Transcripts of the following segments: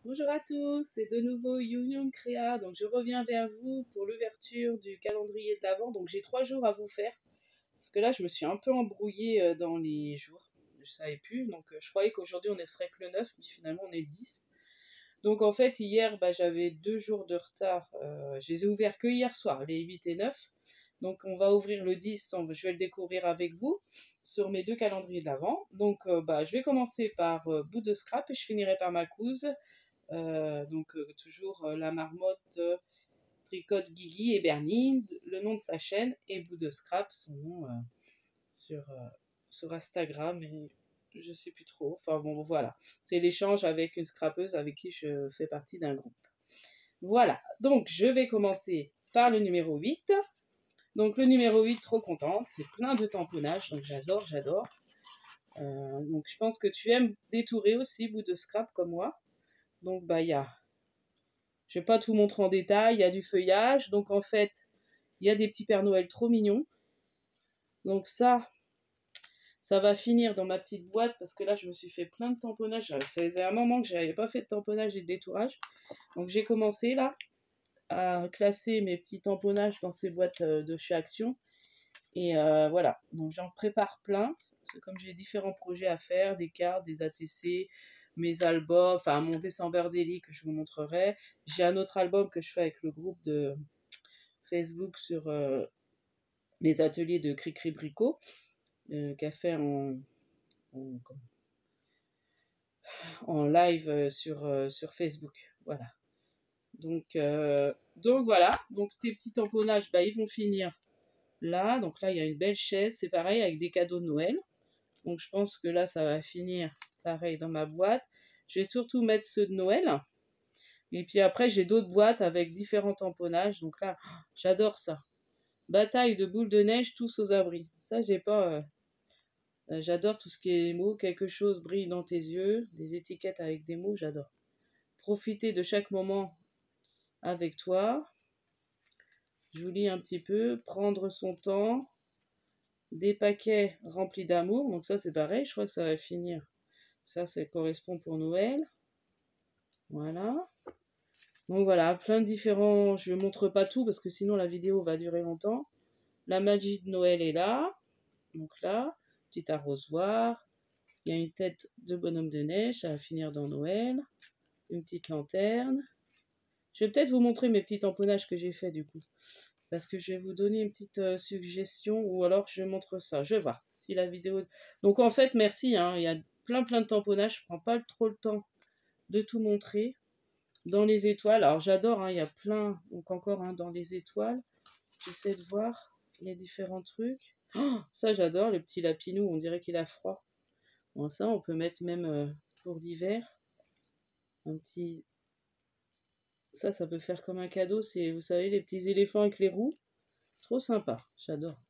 Bonjour à tous, c'est de nouveau Youn Créa. Donc je reviens vers vous pour l'ouverture du calendrier de l'Avent. Donc j'ai 3 jours à vous faire parce que là je me suis un peu embrouillée dans les jours. Je savais plus, donc je croyais qu'aujourd'hui on ne serait que le 9, mais finalement on est le 10. Donc en fait hier j'avais 2 jours de retard. Je les ai ouverts que hier soir, les 8 et 9. Donc on va ouvrir le 10, je vais le découvrir avec vous sur mes 2 calendriers de l'Avent. Donc je vais commencer par bout de scrap et je finirai par ma couse. Toujours la marmotte tricote Guigui et Bernie, le nom de sa chaîne, et bout de scrap, son nom sur Instagram, et je sais plus trop. Enfin bon, voilà. C'est l'échange avec une scrapeuse avec qui je fais partie d'un groupe. Voilà. Donc, je vais commencer par le numéro 8. Donc, le numéro 8, trop contente. C'est plein de tamponnage. Donc, j'adore. Donc, je pense que tu aimes détourer aussi, bout de scrap, comme moi. Donc, je vais pas tout montrer en détail, il y a du feuillage. Donc, en fait, il y a des petits Pères Noël trop mignons. Donc, ça va finir dans ma petite boîte parce que là, je me suis fait plein de tamponnage. Ça faisait un moment que je n'avais pas fait de tamponnage et de détourage. Donc, j'ai commencé là à classer mes petits tamponnages dans ces boîtes de chez Action. Et voilà. Donc, j'en prépare plein. Parce que comme j'ai différents projets à faire, des cartes, des ATC, mes albums, enfin mon December Daily que je vous montrerai. J'ai un autre album que je fais avec le groupe de Facebook sur les ateliers de Cricri Bricot, qu'a fait en live sur Facebook. Voilà. Donc voilà. Donc tes petits tamponnages, ils vont finir là. Donc là, il y a une belle chaise. C'est pareil avec des cadeaux de Noël. Donc je pense que là, ça va finir pareil dans ma boîte. Je vais surtout mettre ceux de Noël. Et puis après, j'ai d'autres boîtes avec différents tamponnages. Donc là, j'adore ça. Bataille de boules de neige, tous aux abris. Ça, j'ai pas... j'adore tout ce qui est mots. Quelque chose brille dans tes yeux. Des étiquettes avec des mots, j'adore. Profiter de chaque moment avec toi. Je vous lis un petit peu. Prendre son temps. Des paquets remplis d'amour. Donc ça, c'est pareil. Je crois que ça va finir. Ça correspond pour Noël. Voilà. Donc voilà, plein de différents... Je ne montre pas tout parce que sinon la vidéo va durer longtemps. La magie de Noël est là. Donc là, petit arrosoir. Il y a une tête de bonhomme de neige. Ça va finir dans Noël. Une petite lanterne. Je vais peut-être vous montrer mes petits tamponnages que j'ai fait du coup. Parce que je vais vous donner une petite suggestion. Ou alors je montre ça. Je vais voir si la vidéo... Donc en fait, merci. Il y a plein de tamponnages. Je ne prends pas trop le temps de tout montrer. Dans les étoiles, alors j'adore, il y a plein, donc encore dans les étoiles, j'essaie de voir les différents trucs. Oh, ça j'adore, le petit lapinou, on dirait qu'il a froid. Bon, ça on peut mettre même pour l'hiver. Un petit... Ça peut faire comme un cadeau, c'est, vous savez, les petits éléphants avec les roues. Trop sympa, j'adore.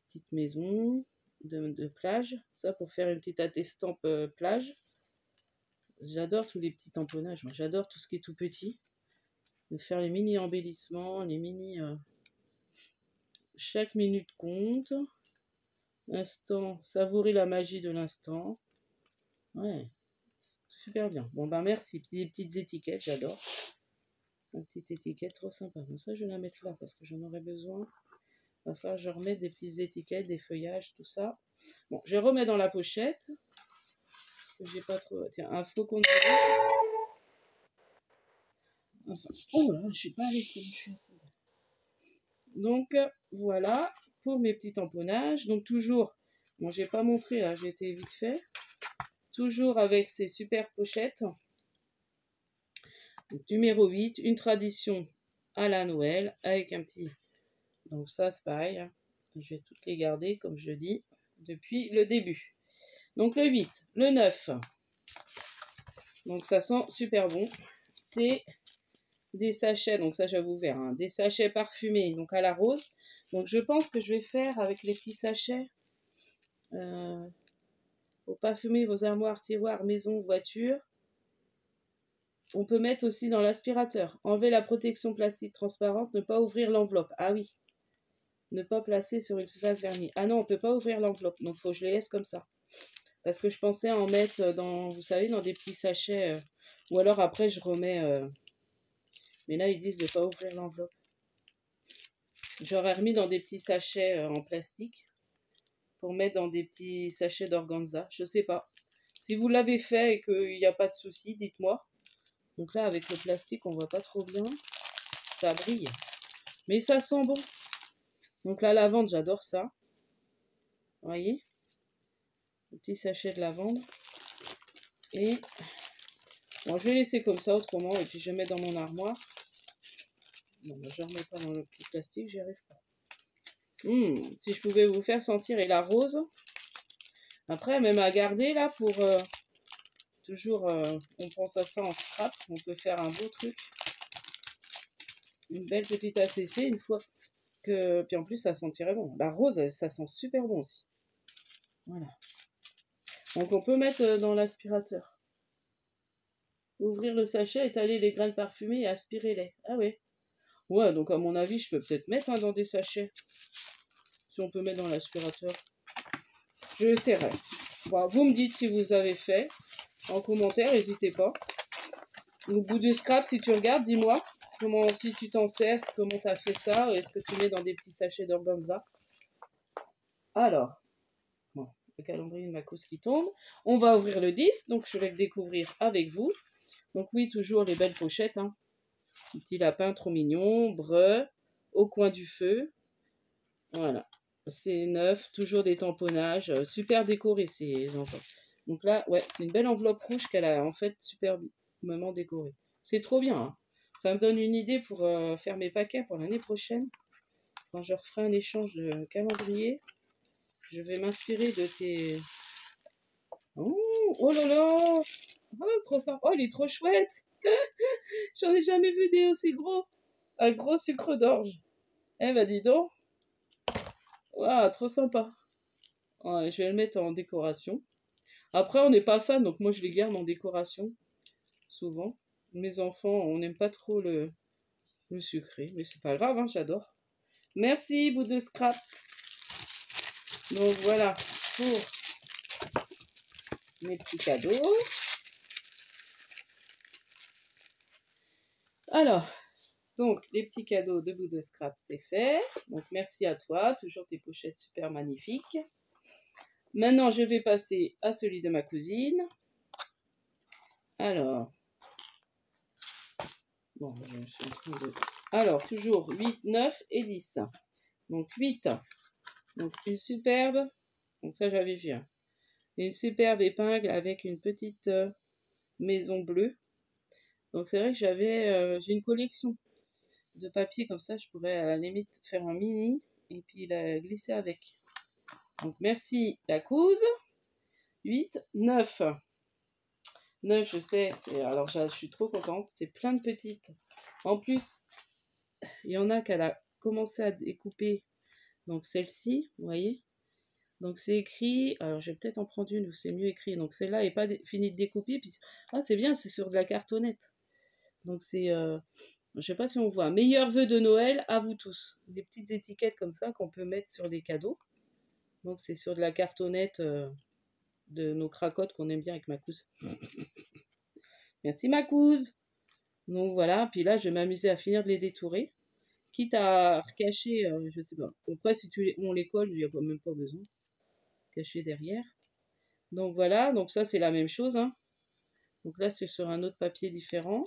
Petite maison de plage, ça pour faire une petite attestampe plage. J'adore tous les petits tamponnages, j'adore tout ce qui est tout petit. De faire les mini embellissements, les mini... Chaque minute compte. Instant, savourer la magie de l'instant. Ouais, c'est super bien. Bon, merci. Des petites étiquettes, j'adore. Une petite étiquette, trop sympa. Bon, ça, je vais la mettre là parce que j'en aurai besoin. Il va falloir que je remette des petites étiquettes, des feuillages, tout ça. Bon, je remets dans la pochette. Parce que j'ai pas trop... Tiens, un flocon de... Enfin, oh là, je suis pas à l'aise comme je suis assise. Donc, voilà, pour mes petits tamponnages. Donc, toujours, bon, j'ai pas montré, là, j'ai été vite fait. Toujours avec ces super pochettes. Donc, numéro 8, une tradition à la Noël, avec un petit... Donc, ça, c'est pareil, je vais toutes les garder, comme je dis, depuis le début. Donc, le 8, le 9. Donc, ça sent super bon. C'est des sachets, donc ça, j'avais ouvert, des sachets parfumés, donc à la rose. Donc, je pense que je vais faire avec les petits sachets pour parfumer vos armoires, tiroirs, maisons, voitures. On peut mettre aussi dans l'aspirateur. Enlever la protection plastique transparente, ne pas ouvrir l'enveloppe. Ah oui, ne pas placer sur une surface vernie. Ah non, on ne peut pas ouvrir l'enveloppe, donc il faut que je les laisse comme ça. Parce que je pensais en mettre dans, vous savez, dans des petits sachets Ou alors après, je remets... Mais là, ils disent de ne pas ouvrir l'enveloppe. J'aurais remis dans des petits sachets en plastique pour mettre dans des petits sachets d'organza. Je sais pas. Si vous l'avez fait et qu'il n'y a pas de souci, dites-moi. Donc là, avec le plastique, on voit pas trop bien. Ça brille. Mais ça sent bon. Donc la lavande, j'adore ça. Vous voyez? Un petit sachet de lavande. Et bon, je vais laisser comme ça autrement. Et puis je vais mettre dans mon armoire. Non, je ne remets pas dans le petit plastique, j'y arrive pas. Si je pouvais vous faire sentir, et la rose. Après, même à garder là pour... toujours, on pense à ça en scrap. On peut faire un beau truc. Une belle petite ACC une fois que... Puis en plus, ça sentirait bon. La rose, ça sent super bon aussi. Voilà. Donc on peut mettre dans l'aspirateur. Ouvrir le sachet, étaler les graines parfumées et aspirer-les. Ah ouais. Ouais, donc à mon avis, je peux peut-être mettre dans des sachets. Si on peut mettre dans l'aspirateur. Je essaierai. Bon, vous me dites si vous avez fait. En commentaire, n'hésitez pas. Au bout du scrap, si tu regardes, dis-moi. Si tu t'en sers, comment tu as fait ça. Est-ce que tu mets dans des petits sachets d'organza? Alors. Bon, le calendrier de ma cause qui tombe. On va ouvrir le 10. Donc je vais le découvrir avec vous. Donc oui, toujours les belles pochettes. Hein. Un petit lapin trop mignon, breu, au coin du feu. Voilà. C'est neuf, toujours des tamponnages. Super décoré ces enfants. Donc là, ouais, c'est une belle enveloppe rouge qu'elle a en fait superbement décorée. C'est trop bien. Hein. Ça me donne une idée pour faire mes paquets pour l'année prochaine. Quand je referai un échange de calendrier, je vais m'inspirer de tes... Oh là là! Oh, c'est trop sympa. Oh, il est trop chouette! J'en ai jamais vu des aussi gros. Un gros sucre d'orge. Eh ben dis donc. Waouh, trop sympa. Ouais, je vais le mettre en décoration. Après, on n'est pas fan, donc moi je les garde en décoration. Souvent. Mes enfants, on n'aime pas trop le sucré. Mais c'est pas grave, hein, j'adore. Merci, bout de scrap. Donc voilà, pour mes petits cadeaux. Alors, donc les petits cadeaux de bout de scrap, c'est fait. Donc merci à toi, toujours tes pochettes super magnifiques. Maintenant, je vais passer à celui de ma cousine. Alors, bon, je suis en train de... Alors, toujours 8, 9 et 10. Donc 8. Donc une superbe, donc ça j'avais vu, hein. Une superbe épingle avec une petite maison bleue. Donc c'est vrai que j'ai une collection de papier comme ça, je pourrais à la limite faire un mini et puis la glisser avec. Donc merci la couse. 8, 9. 9, je sais, alors je suis trop contente, c'est plein de petites. En plus, il y en a qu'elle a commencé à découper, donc celle-ci, vous voyez. Donc c'est écrit, alors je vais peut-être en prendre une où c'est mieux écrit. Donc celle-là n'est pas finie de découper. Puis, ah c'est bien, c'est sur de la cartonnette. Donc c'est, je ne sais pas si on voit, meilleurs vœux de Noël à vous tous. Des petites étiquettes comme ça qu'on peut mettre sur les cadeaux. Donc c'est sur de la cartonnette de nos cracottes qu'on aime bien avec ma couse. Merci ma couse. Donc voilà, puis là je vais m'amuser à finir de les détourer. Quitte à recacher, je sais pas. Après si on les colle, il n'y a même pas besoin. Caché derrière. Donc voilà, donc ça c'est la même chose. Hein. Donc là c'est sur un autre papier différent.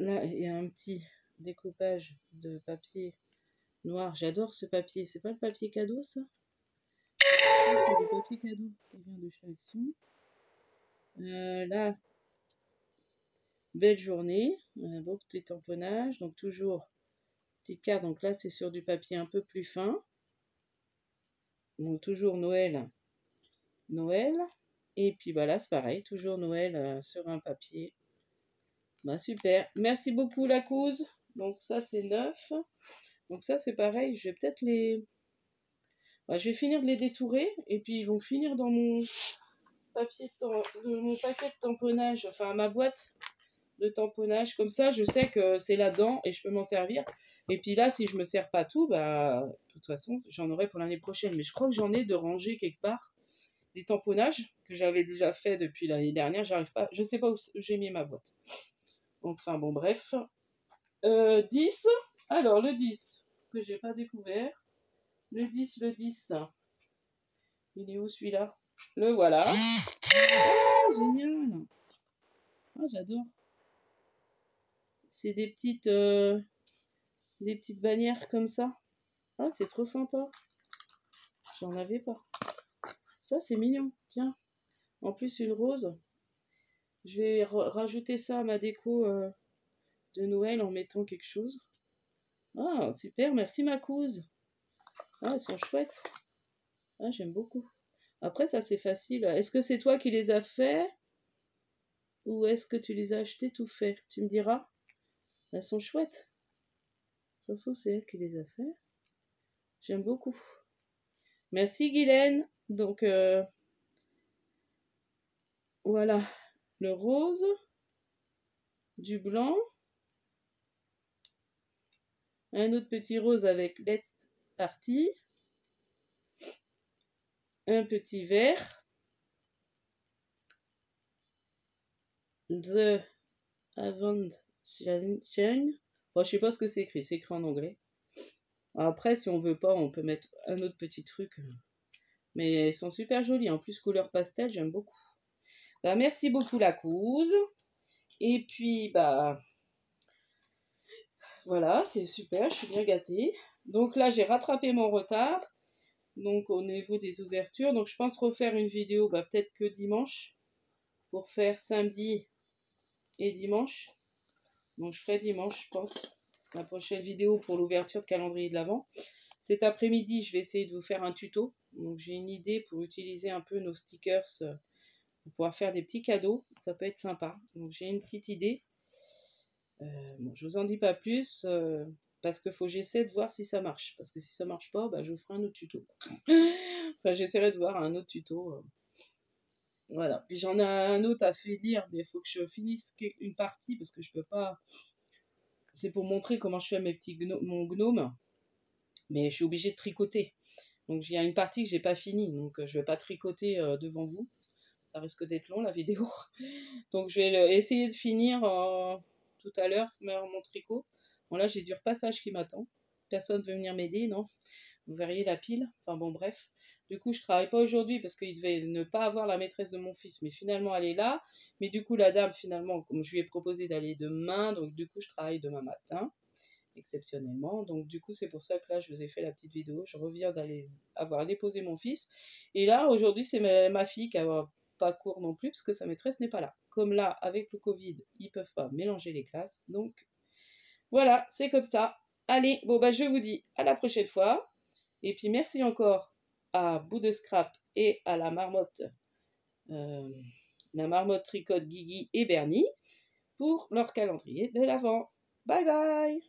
Là il y a un petit découpage de papier noir. J'adore ce papier. C'est pas le papier cadeau ça? C'est le papier cadeau qui vient de chez Action. Là, belle journée. Un beau petit tamponnage. Donc toujours petite carte. Donc là c'est sur du papier un peu plus fin. Donc toujours Noël. Noël. Et puis bah là c'est pareil. Toujours Noël sur un papier. Bah super. Merci beaucoup la couse. Donc ça c'est 9. Donc ça c'est pareil. Je vais peut-être les... Bah, je vais finir de les détourer. Et puis ils vont finir dans mon papier mon paquet de tamponnage. Enfin ma boîte de tamponnage. Comme ça je sais que c'est là-dedans et je peux m'en servir. Et puis là si je me sers pas tout, bah de toute façon j'en aurai pour l'année prochaine. Mais je crois que j'en ai de rangé quelque part. des tamponnages que j'avais déjà fait depuis l'année dernière. J'arrive pas, je sais pas où j'ai mis ma boîte. Enfin bon, bref. 10. Alors, le 10 que j'ai pas découvert. Le 10. Il est où celui-là? Le voilà. Ah, génial. Ah, j'adore. C'est des petites bannières comme ça. Ah, c'est trop sympa. J'en avais pas. Ça, c'est mignon. Tiens. En plus, une rose. Je vais rajouter ça à ma déco de Noël en mettant quelque chose. Ah, super. Merci, ma couse. Ah, elles sont chouettes. Ah, j'aime beaucoup. Après, ça, c'est facile. Est-ce que c'est toi qui les as fait? Ou est-ce que tu les as achetés tout fait? Tu me diras. Elles sont chouettes. De toute façon, c'est elle qui les a fait. J'aime beaucoup. Merci, Guylaine. Donc, voilà. Le rose. Du blanc. Un autre petit rose avec Let's Party. Un petit vert. The Avenging. Bon, je sais pas ce que c'est écrit. C'est écrit en anglais. Après, si on veut pas, on peut mettre un autre petit truc. Mais elles sont super jolies. En plus, couleur pastel, j'aime beaucoup. Bah, merci beaucoup, la couse. Et puis, bah, voilà, c'est super. Je suis bien gâtée. Donc là, j'ai rattrapé mon retard. Donc, au niveau des ouvertures. Donc, je pense refaire une vidéo, bah, peut-être que dimanche. Pour faire samedi et dimanche. Donc, je ferai dimanche, je pense, la prochaine vidéo pour l'ouverture de calendrier de l'Avent. Cet après-midi, je vais essayer de vous faire un tuto. Donc, j'ai une idée pour utiliser un peu nos stickers pour pouvoir faire des petits cadeaux. Ça peut être sympa. Donc, j'ai une petite idée. Bon, je vous en dis pas plus parce qu'il faut que j'essaie de voir si ça marche. Parce que si ça marche pas, bah, je vous ferai un autre tuto. Enfin, j'essaierai de voir un autre tuto. Voilà. Puis j'en ai un autre à finir, mais il faut que je finisse une partie parce que je peux pas. C'est pour montrer comment je fais mon gnome, mais je suis obligée de tricoter. Donc il y a une partie que j'ai pas finie, donc je vais pas tricoter devant vous. Ça risque d'être long la vidéo. Donc je vais essayer de finir tout à l'heure mon tricot. Bon là j'ai du repassage qui m'attend. Personne ne veut venir m'aider, non? Vous verriez la pile. Enfin bon bref. Du coup je travaille pas aujourd'hui parce qu'il devait ne pas avoir la maîtresse de mon fils. Mais finalement elle est là. Mais du coup la dame finalement, comme je lui ai proposé d'aller demain. Donc du coup je travaille demain matin. Exceptionnellement. Donc du coup c'est pour ça que là je vous ai fait la petite vidéo. Je reviens d'aller avoir déposé mon fils. Et là aujourd'hui c'est ma fille qui a pas cours non plus parce que sa maîtresse n'est pas là. Comme là avec le Covid ils peuvent pas mélanger les classes. Donc voilà, c'est comme ça. Allez, bon bah je vous dis à la prochaine fois. Et puis merci encore à Bout de Scrap et à la marmotte tricote Guigui et Bernie pour leur calendrier de l'Avent. Bye bye!